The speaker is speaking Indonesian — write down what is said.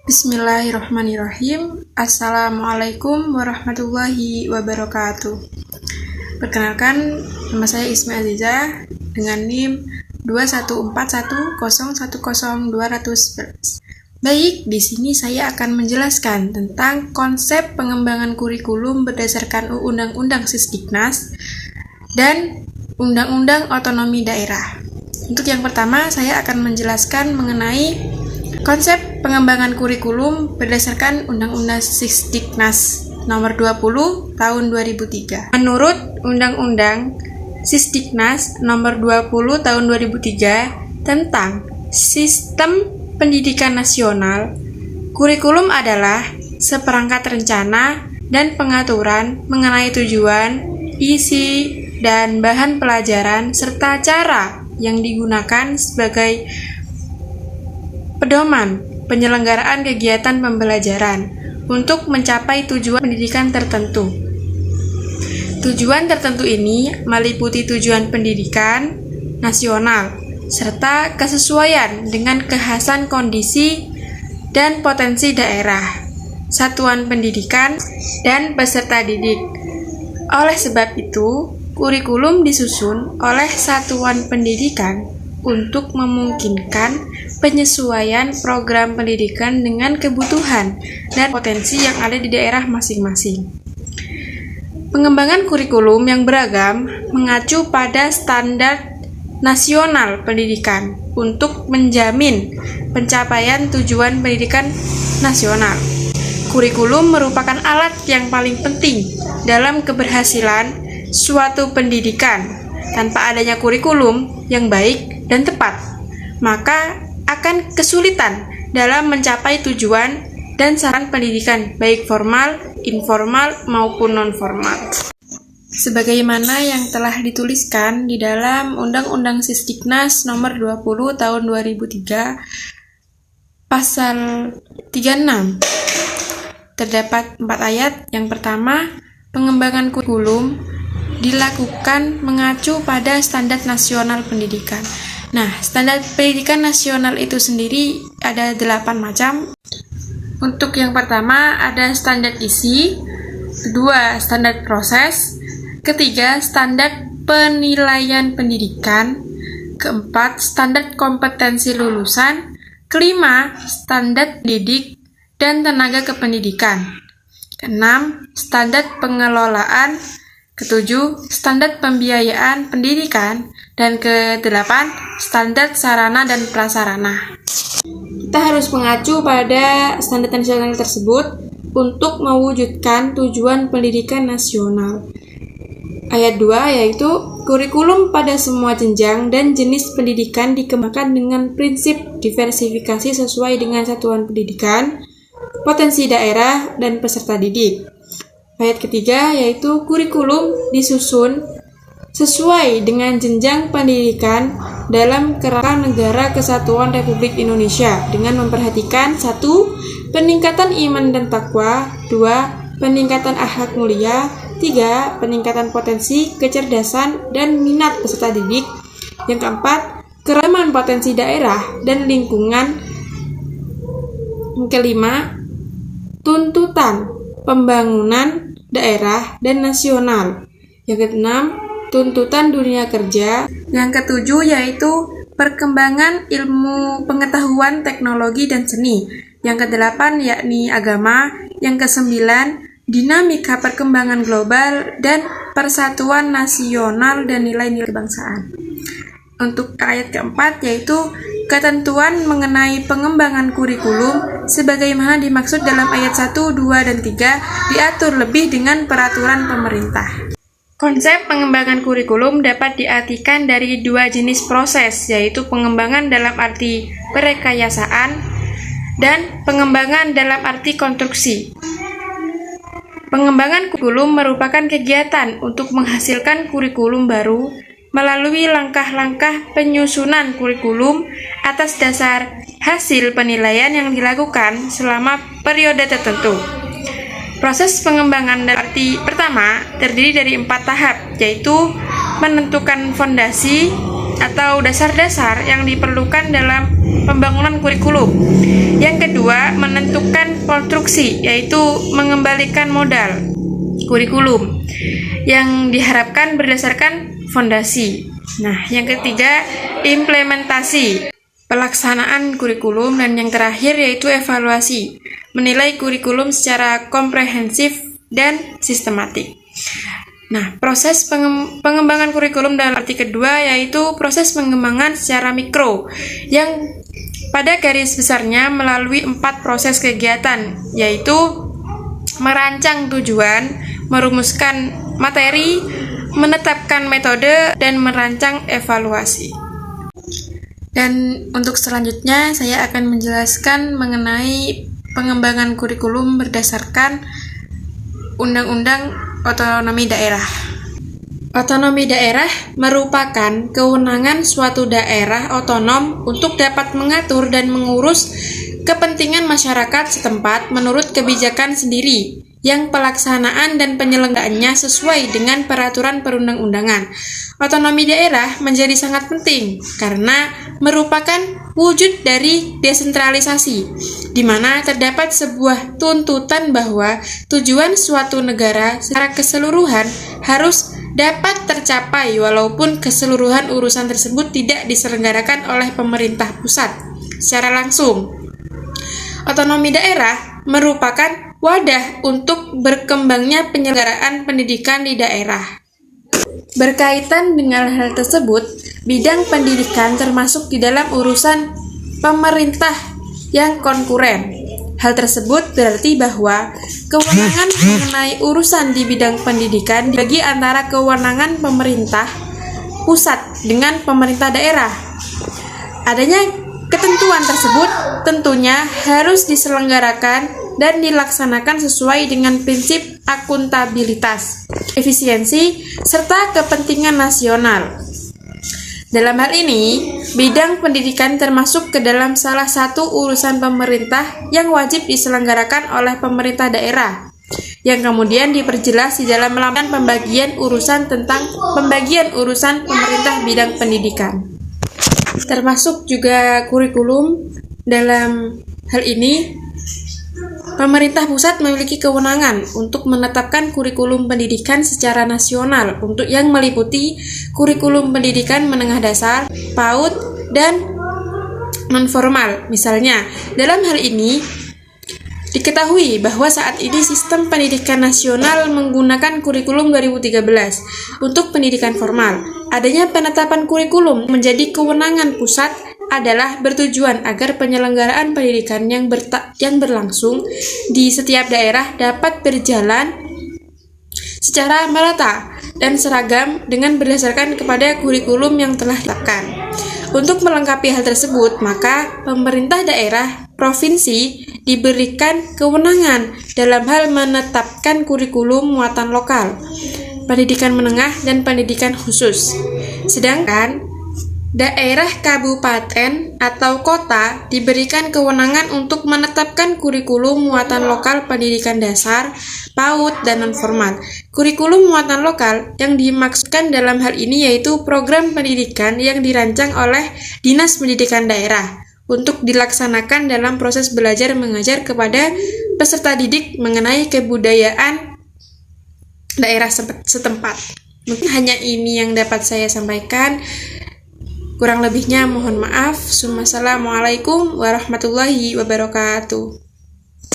Bismillahirrahmanirrahim. Assalamualaikum warahmatullahi wabarakatuh. Perkenalkan, nama saya Isma Aziza dengan NIM 21410102011. Baik, di sini saya akan menjelaskan tentang konsep pengembangan kurikulum berdasarkan Undang-Undang Sisdiknas dan Undang-Undang Otonomi Daerah. Untuk yang pertama, saya akan menjelaskan mengenai konsep pengembangan kurikulum berdasarkan Undang-Undang Sisdiknas Nomor 20 Tahun 2003. Menurut Undang-Undang Sisdiknas Nomor 20 Tahun 2003 tentang Sistem Pendidikan Nasional, kurikulum adalah seperangkat rencana dan pengaturan mengenai tujuan, isi, dan bahan pelajaran serta cara yang digunakan sebagai pedoman penyelenggaraan kegiatan pembelajaran untuk mencapai tujuan pendidikan tertentu. Tujuan tertentu ini meliputi tujuan pendidikan nasional serta kesesuaian dengan kekhasan kondisi dan potensi daerah, satuan pendidikan, dan peserta didik. Oleh sebab itu, kurikulum disusun oleh satuan pendidikan untuk memungkinkan penyesuaian program pendidikan dengan kebutuhan dan potensi yang ada di daerah masing-masing. Pengembangan kurikulum yang beragam mengacu pada standar nasional pendidikan untuk menjamin pencapaian tujuan pendidikan nasional. Kurikulum merupakan alat yang paling penting dalam keberhasilan suatu pendidikan. Tanpa adanya kurikulum yang baik dan tepat, maka akan kesulitan dalam mencapai tujuan dan sasaran pendidikan, baik formal, informal, maupun non-formal. Sebagaimana yang telah dituliskan di dalam Undang-Undang Sisdiknas Nomor 20 Tahun 2003, Pasal 36, terdapat 4 ayat. Yang pertama, pengembangan kurikulum dilakukan mengacu pada standar nasional pendidikan. Nah, standar pendidikan nasional itu sendiri ada 8 macam. Untuk yang pertama ada standar isi, kedua standar proses, ketiga standar penilaian pendidikan, keempat standar kompetensi lulusan, kelima standar didik dan tenaga kependidikan, keenam standar pengelolaan, ketujuh, standar pembiayaan pendidikan, dan kedelapan, standar sarana dan prasarana. Kita harus mengacu pada standar nasional tersebut untuk mewujudkan tujuan pendidikan nasional. Ayat 2 yaitu, kurikulum pada semua jenjang dan jenis pendidikan dikembangkan dengan prinsip diversifikasi sesuai dengan satuan pendidikan, potensi daerah, dan peserta didik. Ayat ketiga yaitu kurikulum disusun sesuai dengan jenjang pendidikan dalam kerangka Negara Kesatuan Republik Indonesia dengan memperhatikan 1. Peningkatan iman dan takwa, 2. Peningkatan akhlak mulia, 3. Peningkatan potensi, kecerdasan, dan minat peserta didik, yang keempat, keragaman potensi daerah dan lingkungan, yang kelima, tuntutan pembangunan daerah dan nasional. Yang keenam, tuntutan dunia kerja. Yang ketujuh yaitu perkembangan ilmu pengetahuan, teknologi, dan seni. Yang kedelapan yakni agama. Yang kesembilan, dinamika perkembangan global dan persatuan nasional dan nilai-nilai kebangsaan. Untuk ayat keempat yaitu ketentuan mengenai pengembangan kurikulum sebagaimana dimaksud dalam ayat 1, 2, dan 3 diatur lebih dengan peraturan pemerintah. Konsep pengembangan kurikulum dapat diartikan dari 2 jenis proses, yaitu pengembangan dalam arti perekayasaan dan pengembangan dalam arti konstruksi. Pengembangan kurikulum merupakan kegiatan untuk menghasilkan kurikulum baru melalui langkah-langkah penyusunan kurikulum atas dasar hasil penilaian yang dilakukan selama periode tertentu. Proses pengembangan dalam arti pertama terdiri dari 4 tahap, yaitu menentukan fondasi atau dasar-dasar yang diperlukan dalam pembangunan kurikulum. Yang kedua, menentukan pembentukan konstruksi, yaitu mengembalikan modal kurikulum yang diharapkan berdasarkan fondasi. Nah, yang ketiga, implementasi pelaksanaan kurikulum, dan yang terakhir yaitu evaluasi, menilai kurikulum secara komprehensif dan sistematik. Nah, proses pengembangan kurikulum dalam arti kedua yaitu proses pengembangan secara mikro yang pada garis besarnya melalui 4 proses kegiatan, yaitu merancang tujuan, merumuskan materi, menetapkan metode, dan merancang evaluasi. Dan untuk selanjutnya saya akan menjelaskan mengenai pengembangan kurikulum berdasarkan Undang-Undang Otonomi Daerah. Otonomi daerah merupakan kewenangan suatu daerah otonom untuk dapat mengatur dan mengurus kepentingan masyarakat setempat menurut kebijakan sendiri, yang pelaksanaan dan penyelenggaraannya sesuai dengan peraturan perundang-undangan. Otonomi daerah menjadi sangat penting karena merupakan wujud dari desentralisasi, di mana terdapat sebuah tuntutan bahwa tujuan suatu negara secara keseluruhan harus dapat tercapai walaupun keseluruhan urusan tersebut tidak diselenggarakan oleh pemerintah pusat secara langsung. Otonomi daerah merupakan wadah untuk berkembangnya penyelenggaraan pendidikan di daerah. Berkaitan dengan hal tersebut, bidang pendidikan termasuk di dalam urusan pemerintah yang konkuren. Hal tersebut berarti bahwa kewenangan mengenai urusan di bidang pendidikan dibagi antara kewenangan pemerintah pusat dengan pemerintah daerah. Adanya ketentuan tersebut tentunya harus diselenggarakan dan dilaksanakan sesuai dengan prinsip akuntabilitas, efisiensi, serta kepentingan nasional. Dalam hal ini, bidang pendidikan termasuk ke dalam salah satu urusan pemerintah yang wajib diselenggarakan oleh pemerintah daerah, yang kemudian diperjelas di dalam melakukan pembagian urusan tentang pembagian urusan pemerintah bidang pendidikan. Termasuk juga kurikulum. Dalam hal ini, pemerintah pusat memiliki kewenangan untuk menetapkan kurikulum pendidikan secara nasional untuk yang meliputi kurikulum pendidikan menengah dasar, PAUD, dan non-formal. Misalnya, dalam hal ini diketahui bahwa saat ini sistem pendidikan nasional menggunakan kurikulum 2013 untuk pendidikan formal. Adanya penetapan kurikulum menjadi kewenangan pusat adalah bertujuan agar penyelenggaraan pendidikan yang berlangsung di setiap daerah dapat berjalan secara merata dan seragam dengan berdasarkan kepada kurikulum yang telah ditetapkan. Untuk melengkapi hal tersebut, maka pemerintah daerah provinsi diberikan kewenangan dalam hal menetapkan kurikulum muatan lokal, pendidikan menengah, dan pendidikan khusus. Sedangkan daerah kabupaten atau kota diberikan kewenangan untuk menetapkan kurikulum muatan lokal pendidikan dasar, PAUD, dan non-formal. Kurikulum muatan lokal yang dimaksudkan dalam hal ini yaitu program pendidikan yang dirancang oleh Dinas Pendidikan Daerah untuk dilaksanakan dalam proses belajar mengajar kepada peserta didik mengenai kebudayaan daerah setempat. Mungkin hanya ini yang dapat saya sampaikan. Kurang lebihnya mohon maaf. Wassalamualaikum warahmatullahi wabarakatuh.